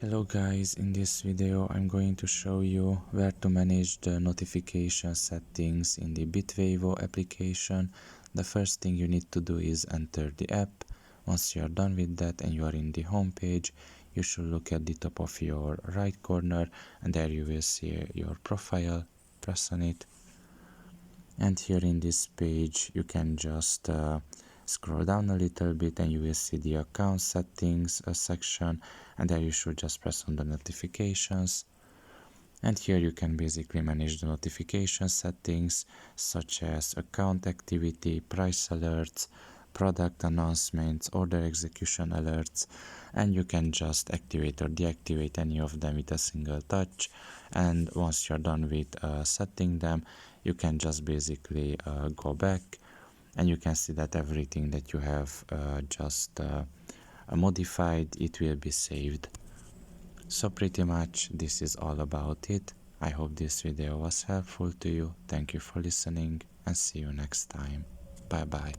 Hello guys, in this video I'm going to show you where to manage the notification settings in the BitVavo application. The first thing you need to do is enter the app. Once you are done with that and you are in the home page, you should look at the top of your right corner and there you will see your profile. Press on it. And here in this page you can just scroll down a little bit and you will see the account settings section, and there you should just press on the notifications. And here you can basically manage the notification settings such as account activity, price alerts, product announcements, order execution alerts, and you can just activate or deactivate any of them with a single touch. And once you're done with setting them, you can just basically go back and you can see that everything that you have just modified, it will be saved. So pretty much this is all about it. I hope this video was helpful to you. Thank you for listening and see you next time. Bye bye.